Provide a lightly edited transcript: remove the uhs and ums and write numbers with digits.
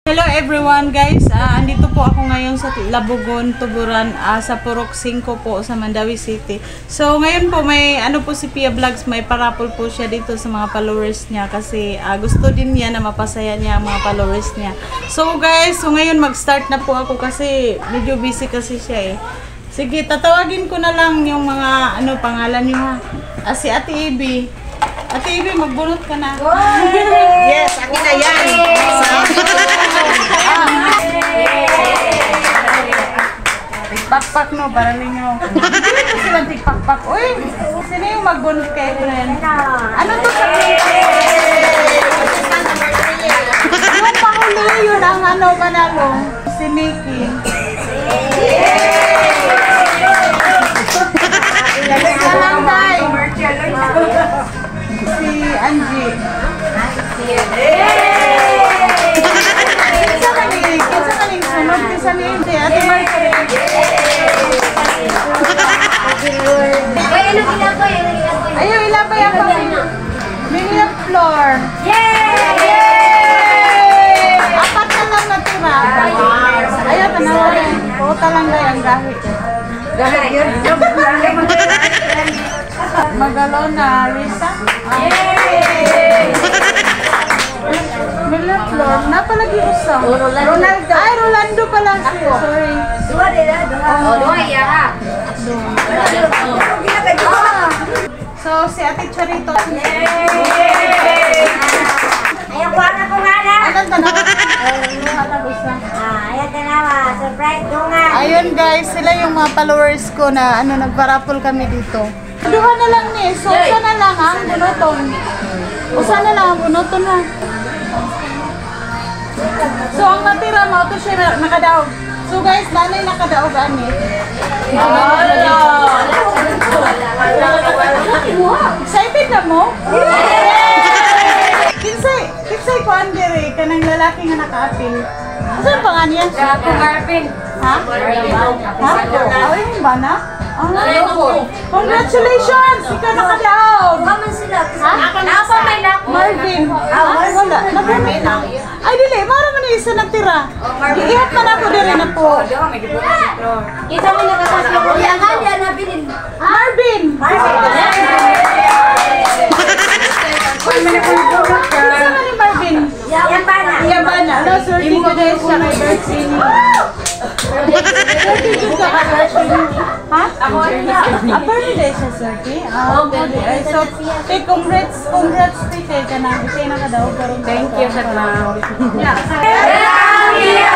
Hello everyone guys, andito po ako ngayon sa Labugon, Tuburan, sa Purok 5 po sa Mandawi City. So ngayon po may ano po si Pia Vlogs, may parapol po siya dito sa mga followers niya kasi gusto din niya na mapasaya niya ang mga followers niya. So guys, ngayon mag-start na po ako kasi medyo busy kasi siya eh. Sige, tatawagin ko na lang yung mga ano pangalan niyo ha. Si Ate Ivy. Ate Ivy, magbunot ka na. Yes, akin na yan. Tikpakpak no, para ninyo. Hindi ko silang tikpakpak. Uy, sino yung magbunot kay friend? Ano to sa yung pahuli, yun ang ano manalo. Si Mickey. Kalanday. Si Angie. Kinsa kaning sunod kinsa ni Ate Margaret. Ayaw ilabay ako. Miriam Floor. Yay! Apat na lang natira. Ayaw tanawarin. Puta lang dahil ang gahit. Gahit yun. Magalona, Risa. Yay! Miriam Floor. Napalagi usang. Ronaldo. Ay, Rolando pala. Sorry. Dua dia, dua. Oh, dua ya. So, si Ate Charito. Ayaw ko na ko nga na. Anong tanawa? Ayaw tanawa. Surprise dungan. Ayun guys, sila yung mga followers ko na ano nagparapol kami dito. Duha na lang ni. So, usa na lang ang bunoton. Usa na lang ang bunoton ha. So, ang natira mo, ito siya nakadaog. So guys, nanay nakadaog ani. Excited na mo? Kinsay ko andere kanang lalaki nga naka-apil. Saan pa nga niya? Ako Marvin. Ha? Ha? Awin ba na? Congratulations! Ikaw nakadaog! Kaman sila. Ha? Napa may nak. Marvin. Wala. Marvin lang. Ay, dili. Mara man yung isa natira. Iihat man ako dili na po. Kita mo nakakasya ko. Yang ada na bilin. Marvin! Isa man ni Marvin. Yang bana. Yabana. Ano, sir, di ko dahil siya kay Bertini. Sir, di ko ka kay Bertini. Ha? Ako birthday siya, sir. Okay. So, congrats kay ka na. Kasi nakadaog karon. Thank you, sir. Yeah.